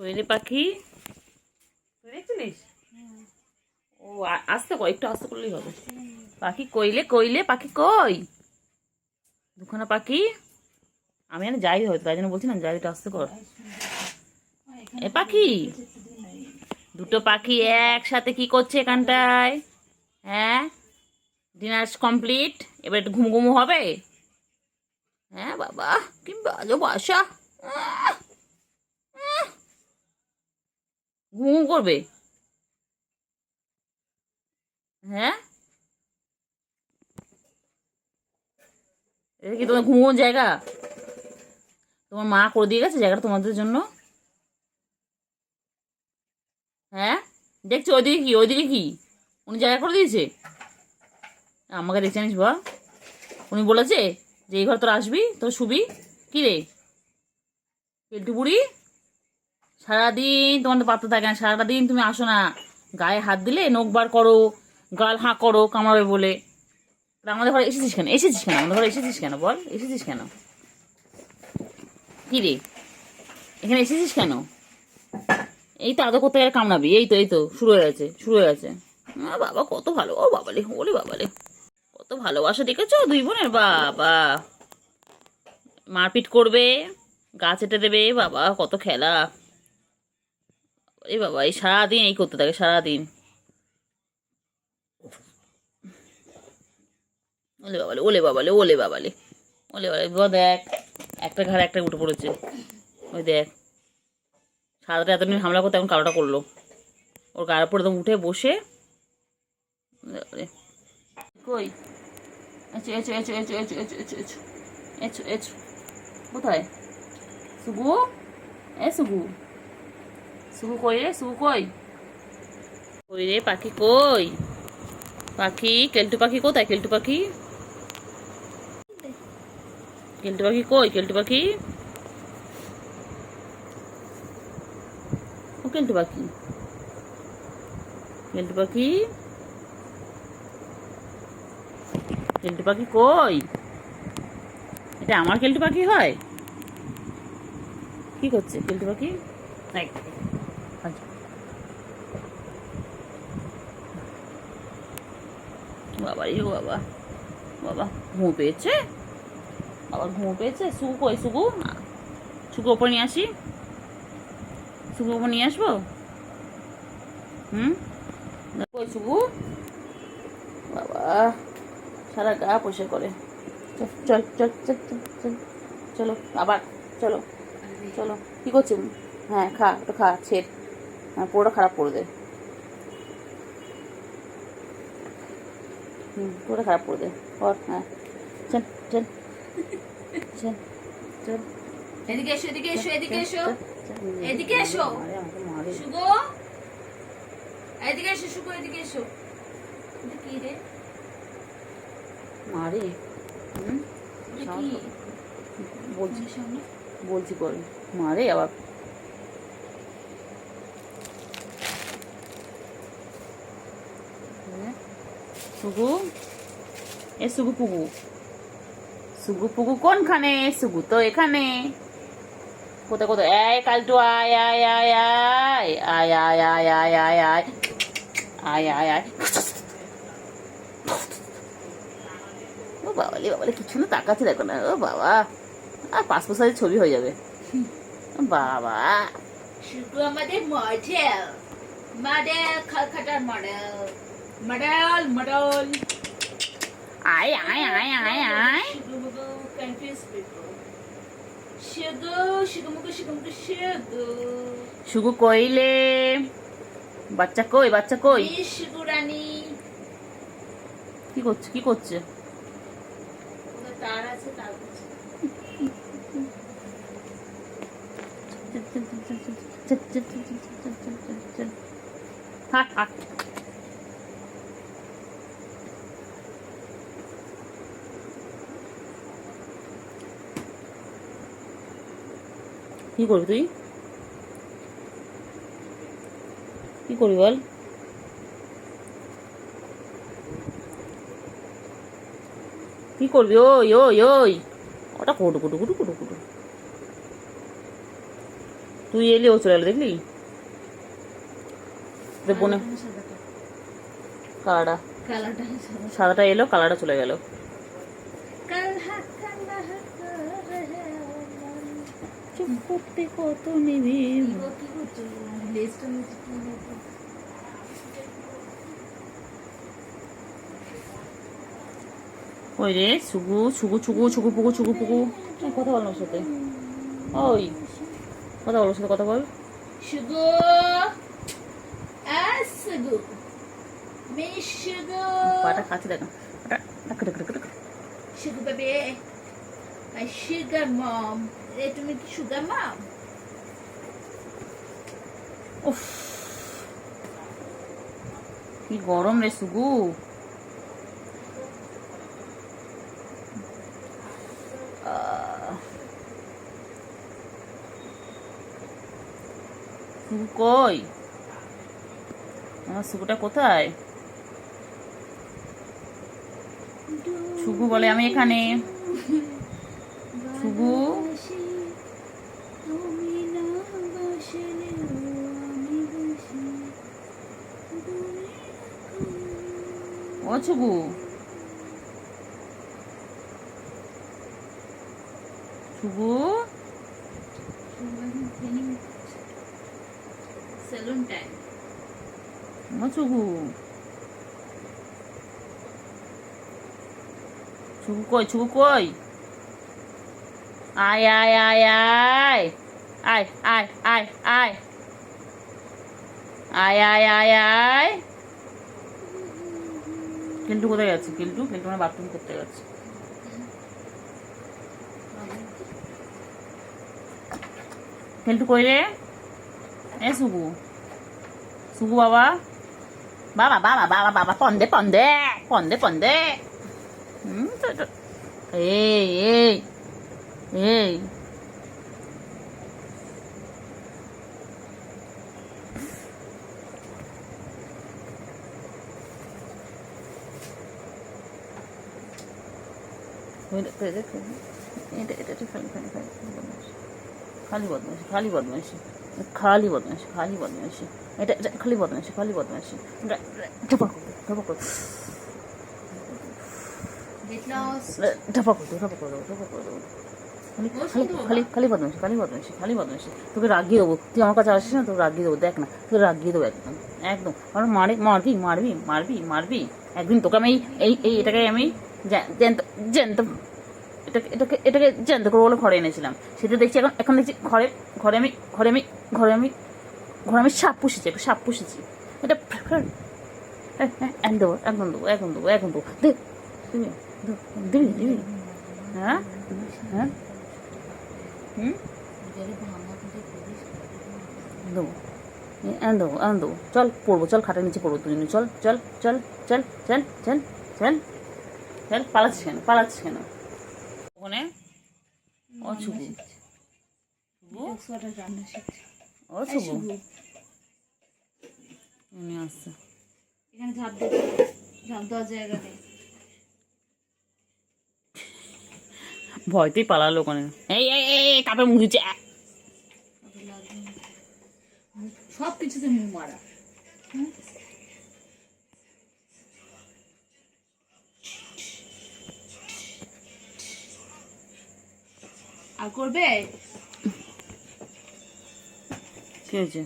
কোয়েলে পাখি তুই দেখছিলিস? ও আস্তে কর, একটু আস্তে করলেই হবে। পাখি কইলে কইলে পাখি কই দুখানা পাখি। আমি আর যাই হয়তো, তাই জন্য বলছি না, যাই একটু আস্তে কর। এ পাখি, দুটো পাখি একসাথে কি করছে এখানটায়? হ্যাঁ, ডিনার কমপ্লিট, এবার একটু ঘুম ঘুমু হবে। হ্যাঁ বাবা, কি বাজে বাসা। ঘুম করবে? হ্যাঁ, এটা কি তোমার ঘুমোর জায়গা? তোমার মা করে দিয়ে গেছে জায়গাটা তোমাদের জন্য। হ্যাঁ, দেখছো ওইদিকে কি, ওইদিকে কি উনি জায়গা করে দিয়েছে? আমাকে দেখছে জানিস বা, উনি বলেছে যে এই ঘর তোর আসবি, তোর শুবি। কি রে পেল্টু বুড়ি, সারাদিন তোমার তো পাত্তা থাকে না, সারাটা দিন তুমি আসো না, গায়ে হাত দিলে নখ বার করো, গাল হাঁ করো কামড়াবে বলে। তা আমাদের ঘরে এসেছিস কেন, এসেছিস কেন আমাদের ঘরে এসেছিস কেন, বল এসেছিস কেন? কি রে, এখানে এসেছিস কেন? এই তো আদৌ করতে গেলে কামড়াবি, এই তো শুরু হয়ে গেছে, শুরু হয়ে গেছে। বাবা কত ভালো, ও বাবালে, ওরে বাবালে, কত ভালোবাসা দেখেছো দুই বোনের। বাবা, মারপিট করবে, গা চেটে দেবে, বাবা কত খেলা। এই বাবা, এই সারাদিন এই করতে থাকে, সারাদিন। ওলে বাবালে, ওলে বাবালে, ওলে বাবালে, ওলে বাবালে, দেখ একটা ঘাড়ে একটা উঠে পড়েছে। ওই দেখ, সারাটা এতদিন হামলা করতে এখন কালোটা করলো, ওর গায়ের উপর একদম উঠে বসে। কই, echo echo echo echo echo echo echo echo echo echo, কোথায় সুগু? এ সুগু, সুগু কই রে, সুগু কই? কই রে পাখি কই? পাখি, কেলটু পাখি কোথায়? কেলটু পাখি, কেলটু পাখি কই? কেলটু পাখি, ও কেলটু পাখি, কেলটু পাখি, কেলটু পাখি কই? এটা আমার কেলটু পাখি হয়? কি করছে কেলটু পাখি? আচ্ছা, বাবা রে বাবা, বাবা ঘুমো পেয়েছে, আবার ঘুমো পেয়েছে। সুগু কই? সুগু, সুগু ওপর নিয়ে আসি, সুগু ওপর নিয়ে আসবো। হুম, কই সুগু? বাবা সারা গা পয়সা করে। চল চল চল চল চল, চলো আবার, চলো চলো। কি করছি? হ্যাঁ খা, ওটা খা, ছেড়, পুরোটা খারাপ করে দে। পুরোটা খারাপ করে দে, কর। হ্যাঁ, চল চল চল চল, এদিকে এসো, এদিকে এসো, এদিকে এসো, এদিকে এসো শুগো, এদিকে এসো শুগো, এদিকে এসো। এটা কি রে? মারে। হুম, এটা কি বলছি, সামনে? বলছি কর, মারে আবার। সুগু, এ সুগু পুগু, সুগু পুগু কোনখানে? সুগু তো এখানে। কোথায় কোথায়? এই কালটু আয় আয় আয় আয় আয় আয় আয় আয় আয় আয় আয় আয় আয়। ও বাবালে বাবালে, কিছু না, তাকাচ্ছে দেখো না, ও বাবা, আর পাসপোর্ট সাইজের ছবি হয়ে যাবে। বাবা শুগো আমাদের মডেল, মডেল খালখাটার মডেল, মডেল মডেল। আয় আয় আয় আয় আয়। শুগো মুগো কনফিউজ পিপল। শুগো শুগো মুগো শুগো মুগো শুগো। শুগু কইলে, বাচ্চা কই, বাচ্চা কই? শুগো রানী কি করছে, কি করছে? ওদের তার আছে, তার কাছে। কি করবি তুই? কি করবি বল? কি করবি? ওই ওই ওই, ওটা কুটু কুটু কুটু কুটু কুটু। তুই এলি ও চলে এলো দেখলি বোনে সাদাটা কালারটা কালারটা সাদা সাদাটা এলো কালারটা চলে গেল কালা কালা চুপ করতে কত নেবে কি করছো লেজটা নিচে কি হতো ওই রে ছুগু ছুগু ছুগু ছুগু পুকু ছুগু পুকু কথা বল ওর সাথে ওই কথা বল ওর সাথে কথা বল শুগু শুগু মিস শুগু পাটা খাচ্ছে দেখা শুগু বেবি মাই সুগার মম তুমি কি সুগার মম উফ কি গরম রে সুগু সুগু কই আমার সুগুটা কোথায় সুগু বলে আমি এখানে সুগু ও সুগু সুগু সেলুন টাইম ও সুগু সুগু কই সুগু কই আয় আয় আয় আয় আয় আয় আয় আয় আয় আয় আয় আয় কিল্টু কোথায় গেছে কিল্টু কিল্টু মানে বাথরুম করতে গেছে কিল্টু কই রে এ সুগু সুগু বাবা বাবা বাবা বাবা বাবা পন্দে পন্দে পন্দে পন্দে এই এই এই খালি বদমাইশি খালি বদমাইশি খালি বদমাইশি খালি বদমাইশি এটা খালি বদমাইশি খালি বদমাইশি ঢপা করতো ঢপা করতো ঢপা করতো ঢপা করে দেবো ঢপা করে দেবো খালি খালি বদমাইশি খালি বদমাইশি খালি বদমাইশি তোকে রাগিয়ে দেবো তুই আমার কাছে আসিস না তোকে রাগিয়ে দেবো দেখ না তোকে রাগিয়ে দেবো একদম একদম আর মারবি মারবি মারবি মারবি একদিন তোকে আমি এই এটাকে আমি জ্যান্ত জ্যান্ত এটাকে জ্যান্ত করবো বলে ঘরে এনেছিলাম সেটা দেখছি এখন দেখছি ঘরে আমি সাপ পুষেছি একটা সাপ পুষেছি এটা দেবো একদম দেবো একদম দেবো একদম দেবো দিবি দিবি দিবি হ্যাঁ হ্যাঁ দেবো দেবো দেবো চল পড়বো চল খাটের নিচে পড়বো দুজনে চল চল চল চল চল চল চল চল পালাচ্ছিস কেন ওখানে ও ছুবু ও ছুবু উনি আসছে এখানে ঝাঁপ দেওয়ার জায়গা নেই ভয়তেই পালালো ওখানে এই কাপড় মুখ দিচ্ছে সব কিছুতে মুখ মারা আর করবে কি হয়েছে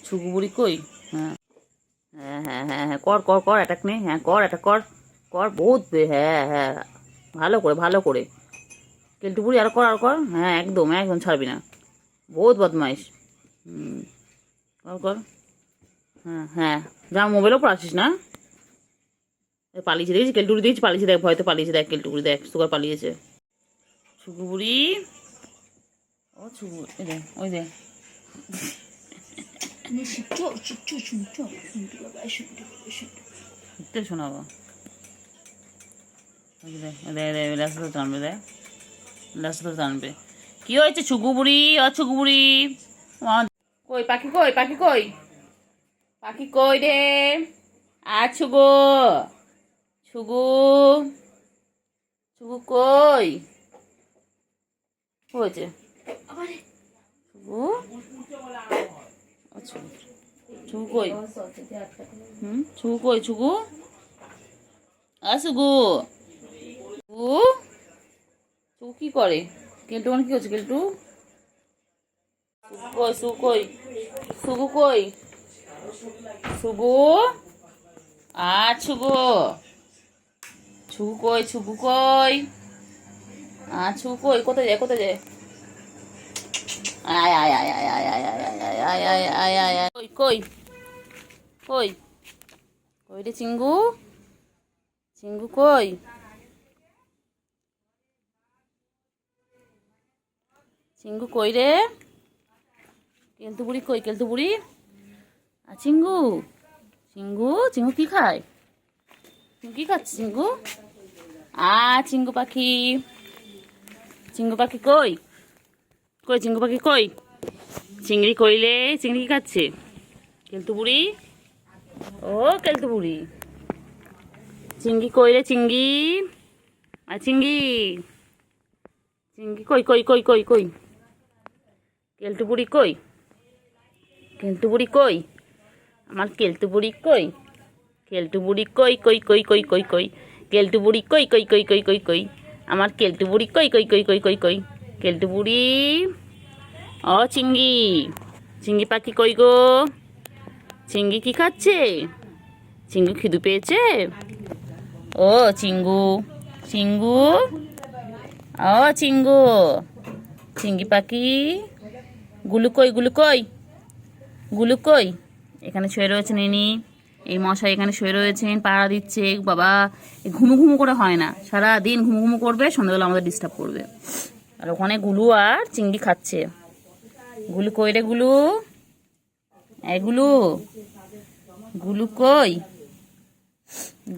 ছুকু বুড়ি কই হ্যাঁ হ্যাঁ হ্যাঁ হ্যাঁ হ্যাঁ কর অ্যাটাক নে হ্যাঁ কর অ্যাটাক কর বহুত হ্যাঁ হ্যাঁ ভালো করে কেলটু বুড়ি আর কর হ্যাঁ একদম একদম ছাড়বি না বহুত বদমাইশ কর হ্যাঁ হ্যাঁ যা মোবাইলও পর আসিস না পালিয়েছে দেখেছি কেলটুকুরি দিয়েছি পালিয়েছে দেখ ভয়তে পালিয়েছে দেখ কেলটুকুরি দেখ সুগার পালিয়েছে ছুকু বুড়ি ও ছুকু ওই দেখ শোনাবো টানবে দেখ টানবে কি হয়েছে ছুকু বুড়ি ছুকু বুড়ি কই পাখি কই রে ছুগু কই হয়েছে ও আচ্ছা ছুগু কই ছুগু কই ছুগু আসুগু ও ছুগু কি করে কেলটু মানে কি হচ্ছে কেলটু সুগু কই সুগু কই সুগু আর ছুগু ছুগু কই ছুগু কই আর ছুগু কই কোথায় যায় কোথায় যায় আয় আয় আয় আয় আয় আয় আয় আয় আয় আয় আয় আয় আয় কই কই কই কই রে চিঙ্গু চিঙ্গু কই চিঙ্গু কই রে কেলতু বুড়ি কই কেলতু বুড়ি আর চিঙ্গু চিঙ্গু চিঙ্গু কি খায় তুমি কি খাচ্ছ চিঙ্গু চিঙ্গু পাখি কই কই চিঙ্গু পাখি কই চিংড়ি কইলে চিংড়ি কি খাচ্ছে কেলতু বুড়ি ও কেলতু বুড়ি চিংড়ি কইলে চিংড়ি আর চিংড়ি চিংড়ি কই কই কই কই কই কেলতু বুড়ি কই কেলতু বুড়ি কই আমার কেলতু বুড়ি কই কেলটু বুড়ি কই কই কই কই কই কই কেলটু বুড়ি কই কই কই কই কই কই আমার কেলটু বুড়ি কই কই কই কই কই কই কেলটু বুড়ি ও চিংড়ি চিংড়ি পাখি কই গো চিংড়ি কি খাচ্ছে চিঙ্গু খিদু পেয়েছে ও চিঙ্গু চিঙ্গু ও চিঙ্গু চিংড়ি পাখি গুলু কই গুলু কই গুলু কই এখানে শুয়ে রয়েছেন ইনি এই মশাই এখানে শুয়ে রয়েছেন পাড়া দিচ্ছে বাবা ঘুমু ঘুমু করে হয় না সারাদিন ঘুমু ঘুমু করবে সন্ধ্যাবেলা আমাদের ডিস্টার্ব করবে আর ওখানে গুলু আর চিংড়ি খাচ্ছে গুলু কই রে গুলু গুলু গুলু কই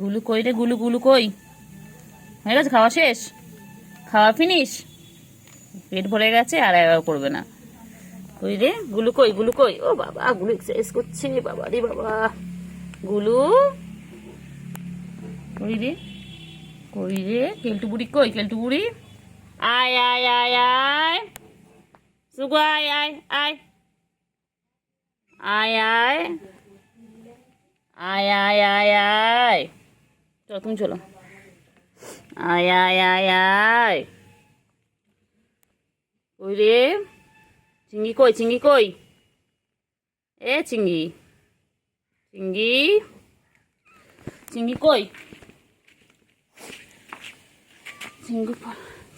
গুলু কই রে গুলু গুলু কই হয়ে গেছে খাওয়া শেষ খাওয়া ফিনিশ পেট ভরে গেছে আর করবে না কই রে গুলু কই ও বাবা গুলু এক্সারসাইজ করছে বাবা রে বাবা গুলু কই রে কেলটু বুড়ি কই কেলটু বুড়ি আয় আয় আয় আয় সুগু আয় আয় আয় আয় আয় আয় আয় আয় আয় চলো তুমি চলো আয় আয় আয় আয় কই রে চিংড়ি কই এ চিংড়ি কই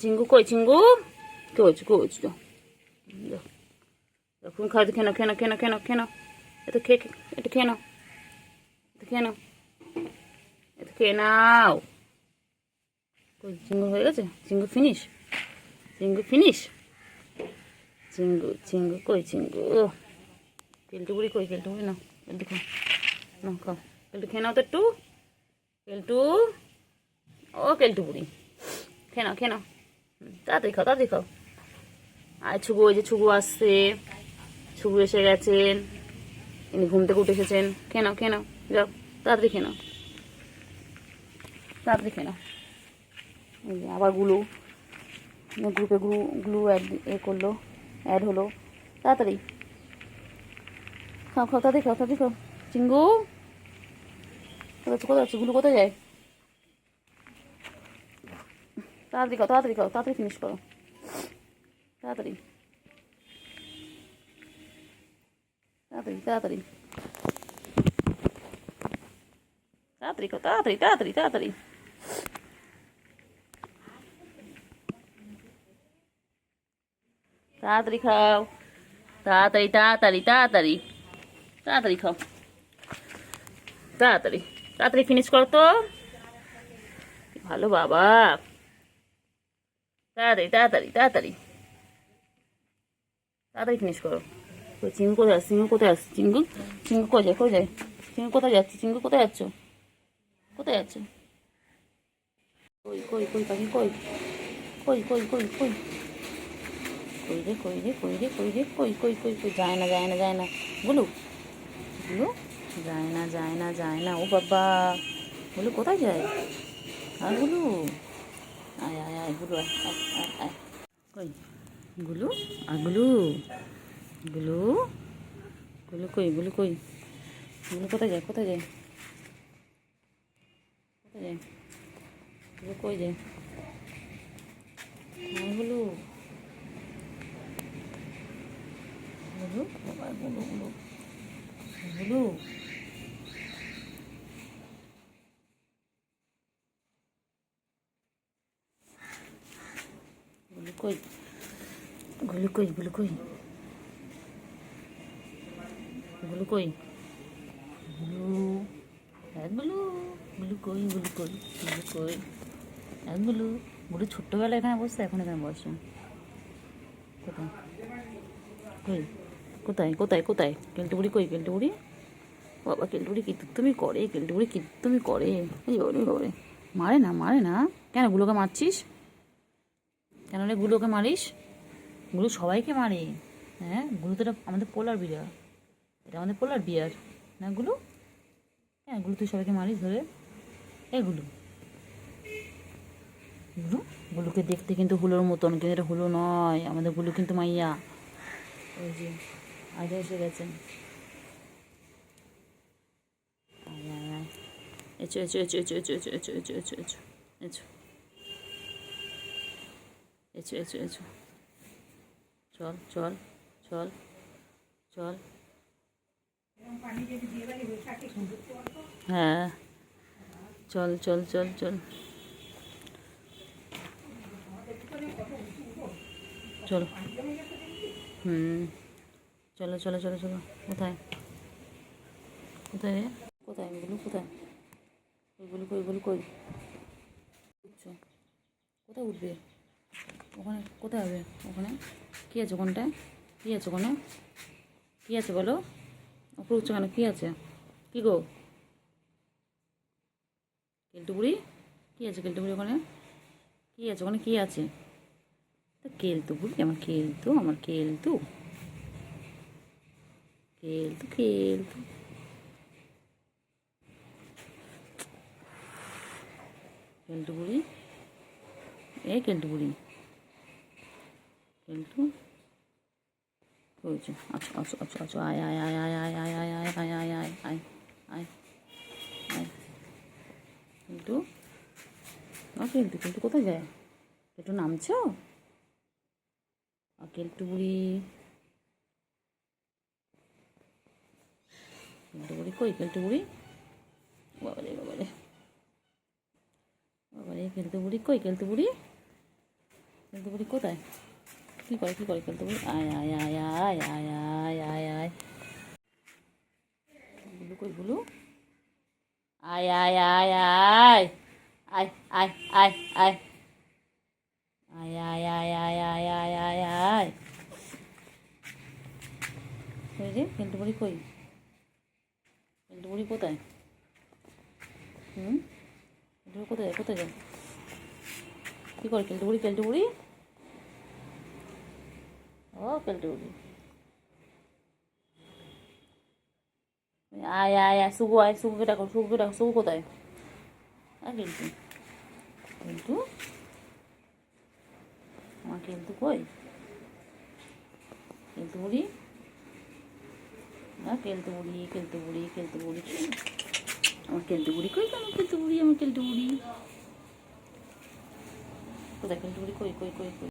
চিঙ্গু কই চিঙ্গু কে হয়েছে তো তুমি খাও খেনো এটা খেয়ে নাও এটা খেয়ে নাও কই চিঙ্গু হয়ে গেছে চিঙ্গু ফিনিশ চিঙ্গু কই চিঙ্গু কেলটু বুড়ি কই কেলটু বুড়ি নাও কেলটু খাও নাও খাও কেলটু খেয়ে নাও তো একটু কেলটু ও কেলটু বুড়ি খেয়ে নাও তাড়াতাড়ি খাও আর ছুগু ওই যে ছুগু আসছে ছুগু এসে গেছেন ইনি ঘুম থেকে উঠে এসেছেন খেয়ে নাও যাও তাড়াতাড়ি খেয়ে নাও এই যে আবার গ্রুপে গ্লু অ্যাড হলো তাড়াতাড়ি খাও তাড়াতাড়ি খাও চিঙ্গু কোথায় যাচ্ছে গ্লু কোথায় যায় তাড়াতাড়ি খাও তাড়াতাড়ি ফিনিশ করো তাড়াতাড়ি খাও তাড়াতাড়ি খাও তাড়াতাড়ি ফিনিশ করো তো ভালো বাবা তাড়াতাড়ি ফিনিশ করো চিঙ্গু কোথায় আসছে চিঙ্গু কই যায় চিঙ্গু কোথায় যাচ্ছে কোথায় যাচ্ছ কই পাখি কই যায় না গুলু যায় না ও বাবা গুলু কোথায় যায় আর গুলু আয় গুলু আয় কই গুলু গুলু গুলু কই গুলু কই গুলু কোথায় যায় কোথায় যায় কোথায় যায় গুলু কই যায় গুলু গুলু বাবা গুলু গুলু গুলু গুলু কই গুলু কই গুলু কই গুলু কই গুলু হ্যাঁ গুলু গুলু কই গুলু কই গুলু কই হ্যাঁ গুলু গুলু ছোট্টবেলা এখানে বসছে এখন এখানে বসে কোথায় কই কোথায় কোথায় কোথায় কেলটুবুড়ি কই কেলটুবুড়ি বাবা কেলটুবুড়ি কি তুমি করে কেলটুবুড়ি কি তুমি করে এই বাবারে বাবারে মারে না কেন গুলোকে মারছিস কেন রে গুলোকে মারিস গুলো সবাইকে মারে হ্যাঁ গুলো তো এটা আমাদের পোলার বিড়াল এটা আমাদের পোলার বিয়ার না গুলো হ্যাঁ গুলো তুই সবাইকে মারিস ধরে এগুলো গুলো গুলোকে দেখতে কিন্তু হুলোর মতন কিন্তু এটা হুলো নয় আমাদের গুলো কিন্তু মাইয়া ওই যে আগে এসে গেছেন echo echo echo echo echo echo echo echo echo echo echo echo echo echo চল চল চল চল হ্যাঁ চল চল চল চল চল চলো চলো চলো চলো কোথায় কোথায় রে কোথায় এগুলো কোথায় ওইগুলো কই ওইগুলো কই উঠছো কোথায় উঠবে ওখানে কোথায় হবে ওখানে কী আছে ওখানটায় কী আছে ওখানে কী আছে বলো ওপরে উঠছো কেন কী আছে কী গো কেলটুবুড়ি কী আছে কেলটুবুড়ি ওখানে কী আছে ওখানে কী আছে তা কেলটুবুড়ি আমার কেলতু আমার কেলতু কেলতু কেলতু কেলটুবুড়ি এ কেলটুবুড়ি কেলটু হয়েছে আচ্ছা আচ্ছা আচ্ছা আচ্ছা আয় আয় আয় আয় আয় আয় আয় আয় আয় আয় আয় আয় আয় আয় কেলটু কেলটু কেলটু কোথায় যায় কেলটু নামছো কেলটুবুড়ি কেলটুবুড়ি কই কেলটুবুড়ি বাবারে বাবারে বাবারে কেলটুবুড়ি কই কেলটুবুড়ি কেলটুবুড়ি কোথায় কী করে কেলটুবুড়ি আয় আয় আয় আয় আয় আয় আয় আয় গুলু কই গুলু আয় আয় আয় আয় আয় আয় আয় আয় আয় আয় আয় আয় আয় আয় আয় আয় ওই রে কেলটুবুড়ি কই কেলটুবুড়ি কোথায় কেলটুবুড়ি কোথায় কোথায় যায় কী করে কেলটুবুড়ি কেলটুবুড়ি ও কেলটুবুড়ি আয় আয় আয় শুভু আয় শুভুকে ডাকো শুভুকে ডাকো শুভু কোথায় কেলটু কেলটু আমার কেলটু কই কেলটুবুড়ি না কেলটুবুড়ি কেলটুবুড়ি কেলটুবুড়ি আমার কেলটুবুড়ি কই আমার কেলটুবুড়ি আমার কেলটুবুড়ি কোথায় কেলটুবুড়ি কই কই কই কই